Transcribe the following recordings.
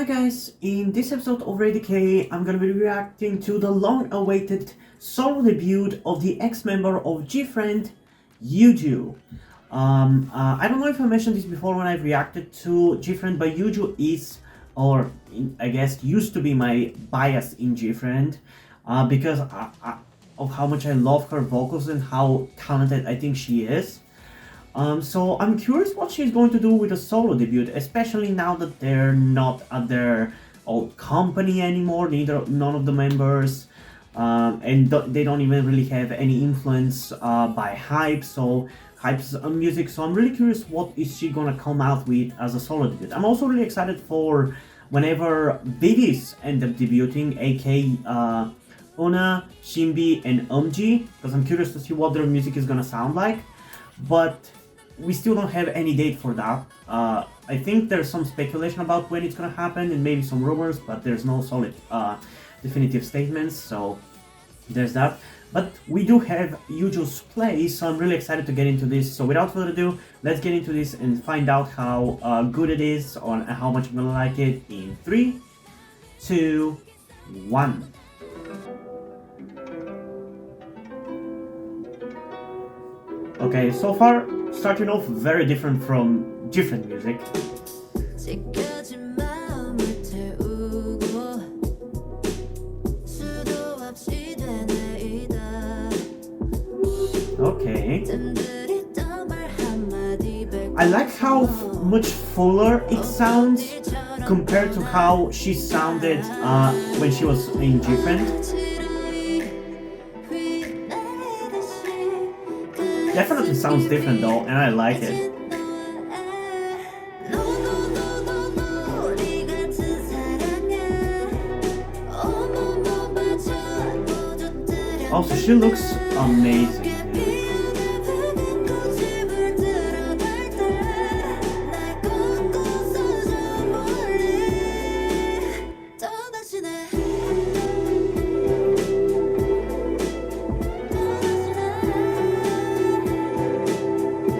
Hi guys, in this episode of RDK, I'm gonna be reacting to the long-awaited solo debut of the ex-member of G-Friend, YUJU. I don't know if I mentioned this before when I reacted to G-Friend, but YUJU is, I guess, used to be my bias in G-Friend, because of how much I love her vocals and how talented I think she is. So I'm curious what she's going to do with a solo debut, especially now that they're not at their old company anymore, none of the members, and they don't even really have any influence by Hype's music. So I'm really curious what is she gonna come out with as a solo debut. I'm also really excited for whenever Biggies end up debuting, aka Una, Shimbi, and Umji, because I'm curious to see what their music is gonna sound like. But we still don't have any date for that. I think there's some speculation about when it's gonna happen and maybe some rumors, but there's no solid definitive statements, so there's that. But we do have YUJU'S play, so I'm really excited to get into this. So without further ado, let's get into this and find out how good it is and how much I'm gonna like it in 3, 2, 1. Okay, so far, starting off very different from different music. Okay. I like how much fuller it sounds compared to how she sounded when she was in G-Friend. Definitely sounds different though, and I like it. Also, she looks amazing.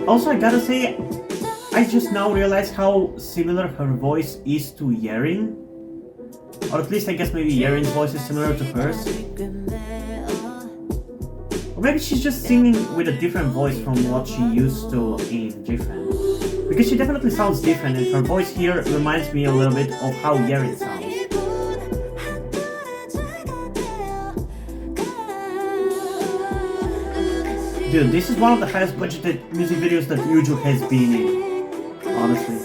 Also, I gotta say, I just now realized how similar her voice is to Yerin. Or at least I guess maybe Yerin's voice is similar to hers. Or maybe she's just singing with a different voice from what she used to in G-Friend. Because she definitely sounds different, and her voice here reminds me a little bit of how Yerin sounds. Dude, this is one of the highest budgeted music videos that YUJU has been in, honestly.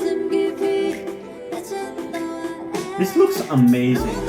This looks amazing.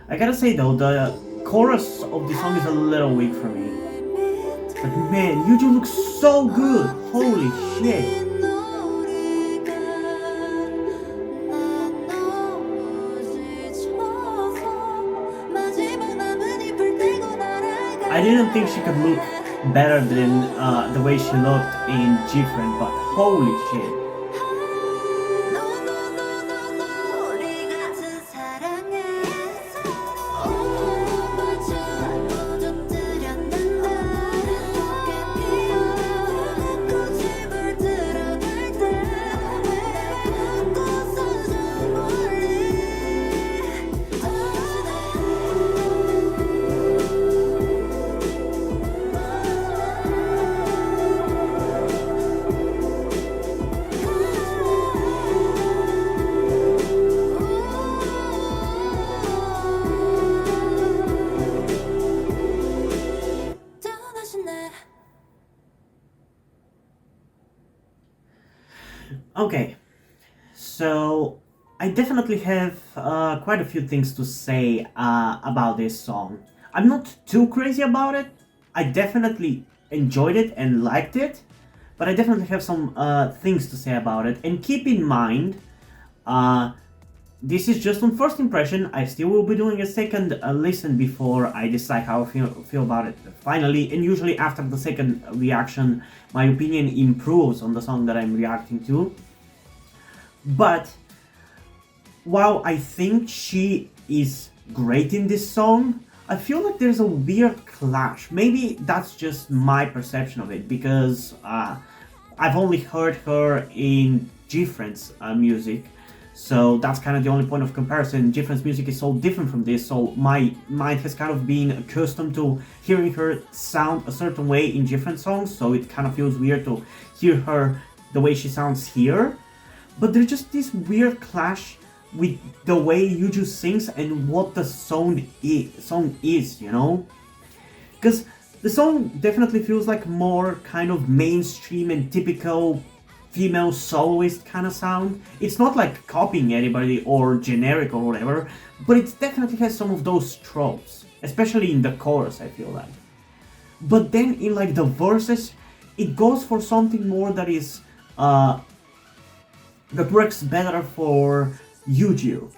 I gotta say though, the chorus of the song is a little weak for me. But man, YUJU looks so good! Holy shit! I didn't think she could look better than the way she looked in G-Friend, but holy shit. Okay, so I definitely have quite a few things to say about this song. I'm not too crazy about it. I definitely enjoyed it and liked it, but I definitely have some things to say about it. And keep in mind, this is just on first impression. I still will be doing a second listen before I decide how I feel about it finally, and usually after the second reaction my opinion improves on the song that I'm reacting to. But while I think she is great in this song, I feel like there's a weird clash. Maybe that's just my perception of it, because I've only heard her in G-Friend's music, so that's kind of the only point of comparison. G-Friend's music is so different from this, so my mind has kind of been accustomed to hearing her sound a certain way in G-Friend songs, so it kind of feels weird to hear her the way she sounds here. But there's just this weird clash with the way YUJU'S sings and what the song is, you know? Because the song definitely feels like more kind of mainstream and typical female soloist kind of sound. It's not like copying anybody or generic or whatever, but it definitely has some of those tropes, especially in the chorus, I feel like. But then in like the verses, it goes for something more that is that works better for YUJU.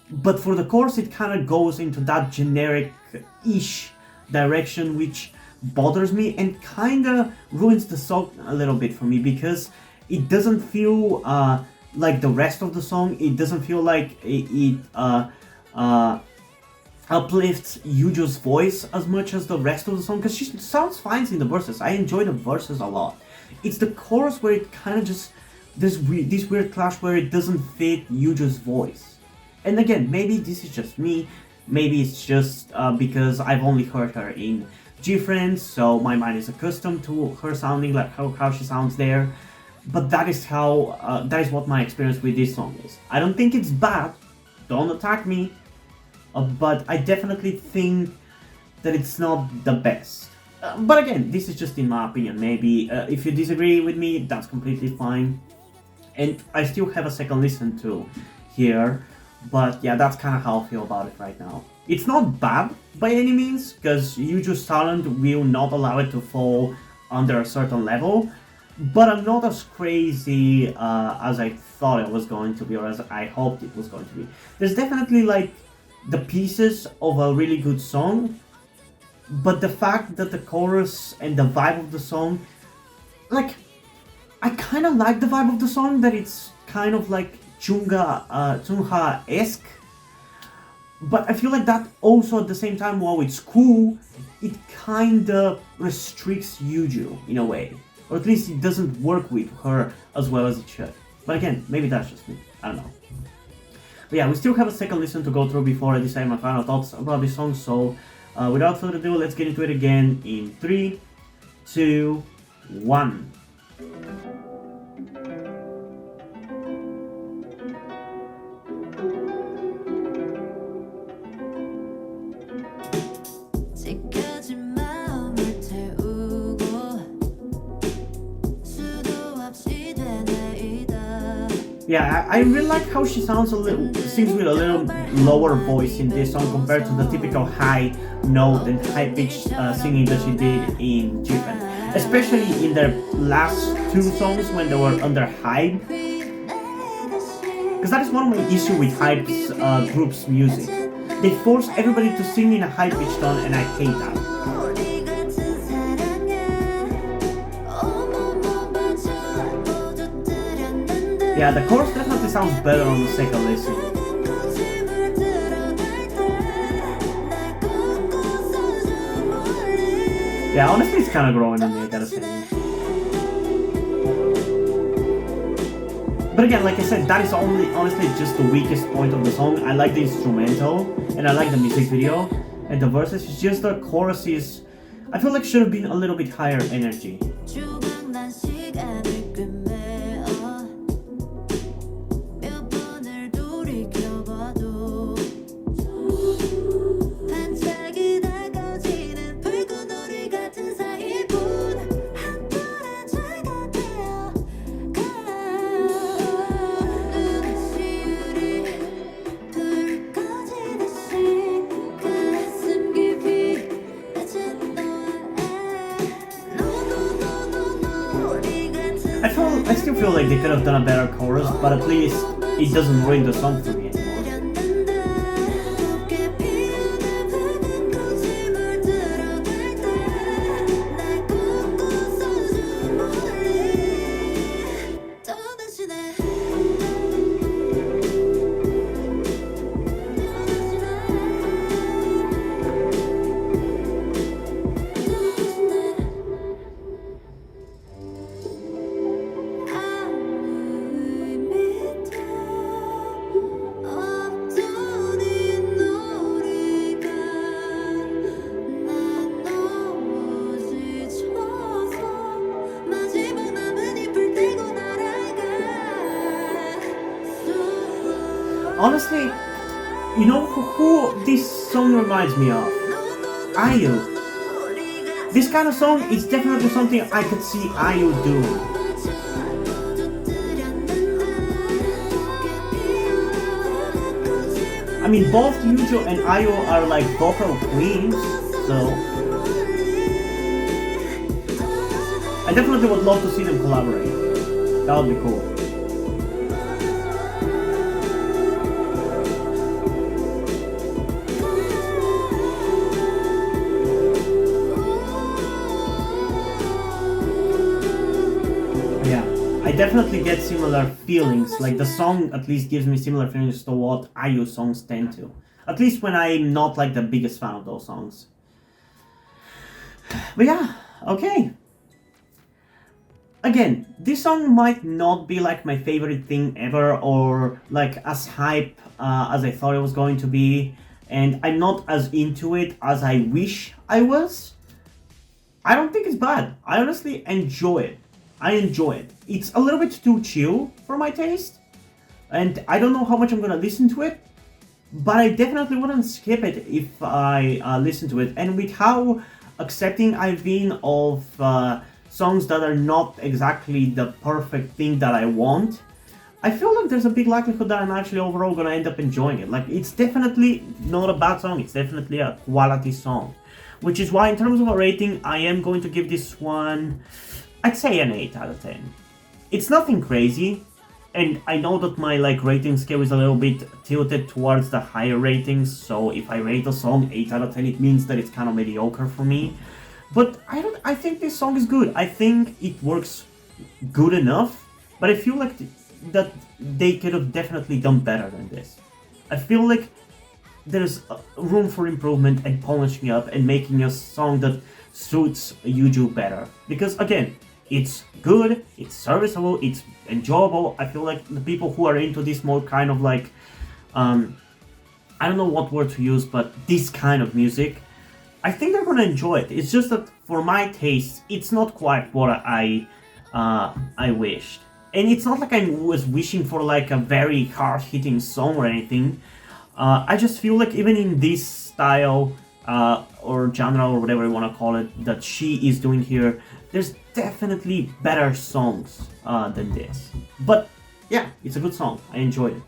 But for the chorus it kind of goes into that generic-ish direction, which bothers me and kind of ruins the song a little bit for me, because it doesn't feel like the rest of the song. It doesn't feel like it uplifts YUJU'S voice as much as the rest of the song, because she sounds fine in the verses. I enjoy the verses a lot. It's the chorus where it kind of just, there's this weird clash where it doesn't fit YUJU'S voice. And again, maybe this is just me, maybe it's just because I've only heard her in G-Friends, so my mind is accustomed to her sounding like how she sounds there. But that is how, that is what my experience with this song is. I don't think it's bad, don't attack me, but I definitely think that it's not the best. But again, this is just in my opinion. Maybe if you disagree with me, that's completely fine. And I still have a second listen to here, but yeah, that's kind of how I feel about it right now. It's not bad by any means, because YUJU'S talent will not allow it to fall under a certain level, but I'm not as crazy as I thought it was going to be, or as I hoped it was going to be. There's definitely like the pieces of a really good song, but the fact that the chorus and the vibe of the song, like, I kind of like the vibe of the song, that it's kind of like Chungha-esque, but I feel like that also at the same time, while it's cool, it kind of restricts YUJU in a way, or at least it doesn't work with her as well as it should. But again, maybe that's just me, I don't know. But yeah, we still have a second listen to go through before I decide my final thoughts about this song, so without further ado, let's get into it again in 3, 2, 1. Yeah, I really like how she sings with a little lower voice in this song compared to the typical high note and high pitched singing that she did in G-Friend. Especially in their last two songs when they were under hype. Because that is one of my issues with hype groups' music. They force everybody to sing in a high pitched tone, and I hate that. Yeah, the chorus definitely sounds better on the second listen. Yeah, honestly it's kind of growing on me, I gotta say. But again, like I said, that is honestly just the weakest point of the song. I like the instrumental, and I like the music video, and the verses. It's just the chorus is, I feel like should have been a little bit higher energy. I still feel like they could have done a better chorus, but at least it doesn't ruin the song for me. Honestly, you know who this song reminds me of? IU. This kind of song is definitely something I could see IU doing. I mean, both Yuju and IU are like vocal queens, so I definitely would love to see them collaborate. That would be cool. Yeah, I definitely get similar feelings. Like the song at least gives me similar feelings to what IU songs tend to. At least when I'm not like the biggest fan of those songs. But yeah, okay. Again, this song might not be like my favorite thing ever or like as hype as I thought it was going to be, and I'm not as into it as I wish I was. I don't think it's bad. I honestly enjoy it. I enjoy it. It's a little bit too chill for my taste, and I don't know how much I'm gonna listen to it, but I definitely wouldn't skip it if I listen to it. And with how accepting I've been of songs that are not exactly the perfect thing that I want, I feel like there's a big likelihood that I'm actually overall gonna end up enjoying it. Like, it's definitely not a bad song, it's definitely a quality song. Which is why in terms of a rating, I am going to give this one, I'd say an 8 out of 10. It's nothing crazy, and I know that my like rating scale is a little bit tilted towards the higher ratings, so if I rate a song 8 out of 10, it means that it's kind of mediocre for me. But I think this song is good. I think it works good enough, but I feel like that they could have definitely done better than this. I feel like there's room for improvement and polishing up and making a song that suits YUJU better. Because again, it's good, it's serviceable, it's enjoyable. I feel like the people who are into this more kind of like, I don't know what word to use, but this kind of music, I think they're gonna enjoy it. It's just that for my taste, it's not quite what I wished. And it's not like I was wishing for like a very hard-hitting song or anything. I just feel like even in this style or genre or whatever you want to call it that she is doing here, there's definitely better songs than this. But yeah, it's a good song. I enjoyed it.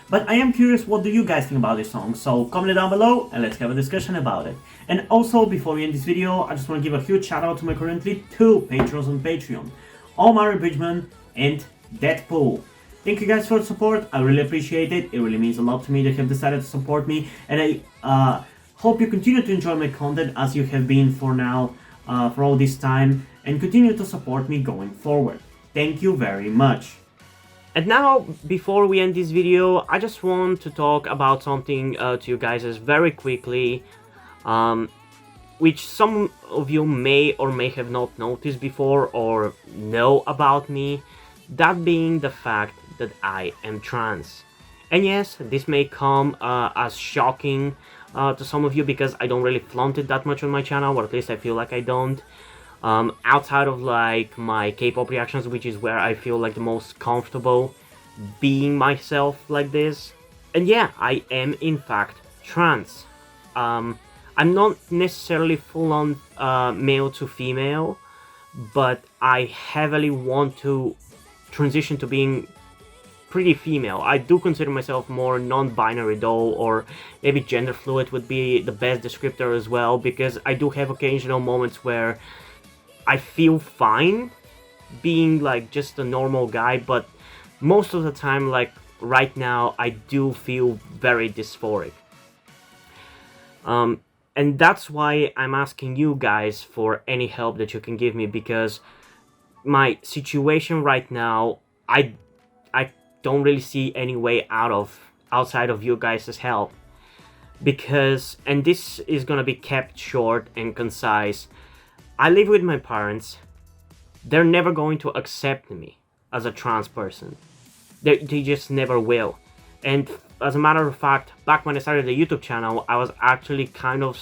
But I am curious, what do you guys think about this song? So comment it down below and let's have a discussion about it. And also, before we end this video, I just want to give a huge shout out to my currently 2 patrons on Patreon, Omar Bridgman and Deadpool. Thank you guys for the support, I really appreciate it. It really means a lot to me that you have decided to support me, and I hope you continue to enjoy my content as you have been for now, for all this time, and continue to support me going forward. Thank you very much. And now, before we end this video, I just want to talk about something to you guys very quickly, which some of you may or may have not noticed before or know about me, that being the fact that I am trans. And yes, this may come as shocking to some of you because I don't really flaunt it that much on my channel, or at least I feel like I don't. Outside of like my K-pop reactions, which is where I feel like the most comfortable being myself like this. And yeah, I am in fact trans. I'm not necessarily full-on male to female, but I heavily want to transition to being pretty female. I do consider myself more non-binary though, or maybe gender fluid would be the best descriptor as well, because I do have occasional moments where I feel fine being like just a normal guy, but most of the time, like right now, I do feel very dysphoric. And that's why I'm asking you guys for any help that you can give me, because my situation right now, I don't really see any way outside of you guys' help. Because, and this is gonna be kept short and concise, I live with my parents. They're never going to accept me as a trans person. They just never will. And as a matter of fact, back when I started the YouTube channel, I was actually kind of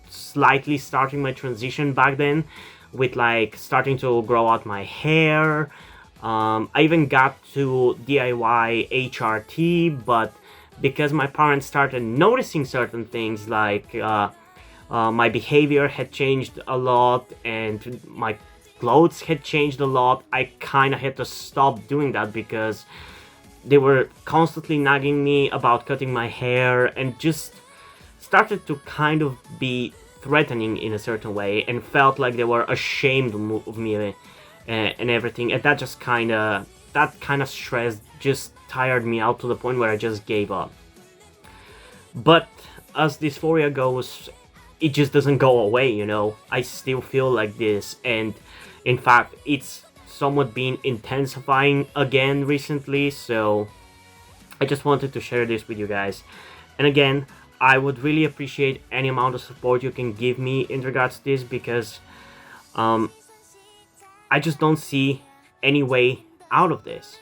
slightly starting my transition back then, with like starting to grow out my hair, I even got to DIY HRT, but because my parents started noticing certain things like my behavior had changed a lot and my clothes had changed a lot, I kind of had to stop doing that because they were constantly nagging me about cutting my hair and just started to kind of be threatening in a certain way and felt like they were ashamed of me and everything, and that kind of stress just tired me out to the point where I just gave up. But as dysphoria goes, it just doesn't go away, you know. I still feel like this, and in fact it's somewhat been intensifying again recently, so I just wanted to share this with you guys. And again, I would really appreciate any amount of support you can give me in regards to this, because I just don't see any way out of this.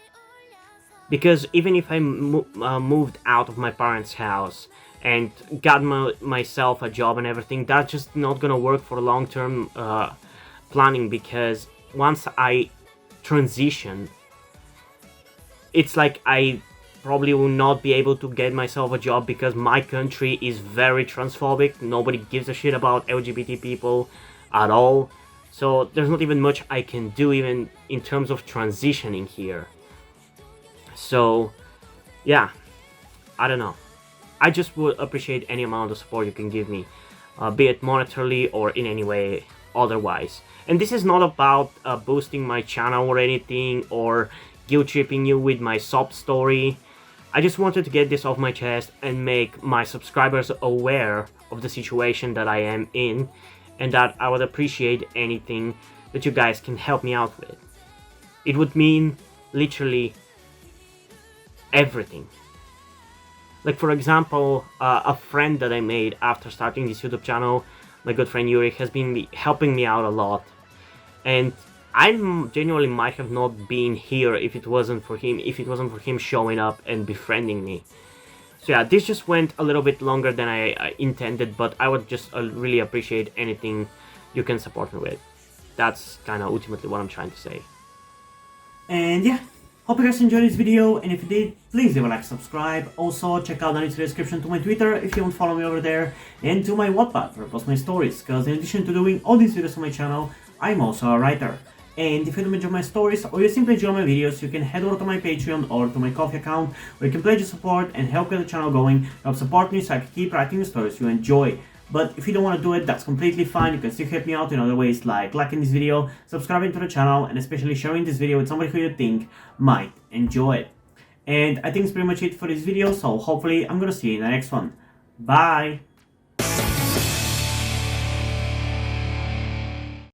Because even if I moved out of my parents' house and got myself a job and everything, that's just not gonna work for long-term planning, because once I transition, it's like I probably will not be able to get myself a job because my country is very transphobic. Nobody gives a shit about LGBT people at all. So there's not even much I can do even in terms of transitioning here. So yeah, I don't know. I just would appreciate any amount of support you can give me, be it monetarily or in any way otherwise. And this is not about boosting my channel or anything, or guilt-tripping you with my sob story. I just wanted to get this off my chest and make my subscribers aware of the situation that I am in, and that I would appreciate anything that you guys can help me out with. It would mean literally everything. Like, for example, a friend that I made after starting this YouTube channel, my good friend Yuri, has been helping me out a lot. And I genuinely might have not been here if it wasn't for him showing up and befriending me. So yeah, this just went a little bit longer than I intended, but I would just really appreciate anything you can support me with. That's kind of ultimately what I'm trying to say. And yeah, hope you guys enjoyed this video, and if you did, please leave a like, subscribe. Also, check out the link to the description to my Twitter if you want to follow me over there, and to my Wattpad where I post my stories, because in addition to doing all these videos on my channel, I'm also a writer. And if you don't enjoy my stories, or you simply enjoy my videos, you can head over to my Patreon or to my Ko-fi account, where you can pledge your support and help get the channel going, help support me so I can keep writing the stories you enjoy. But if you don't want to do it, that's completely fine. You can still help me out in other ways, like liking this video, subscribing to the channel, and especially sharing this video with somebody who you think might enjoy it. And I think that's pretty much it for this video, so hopefully I'm gonna see you in the next one. Bye!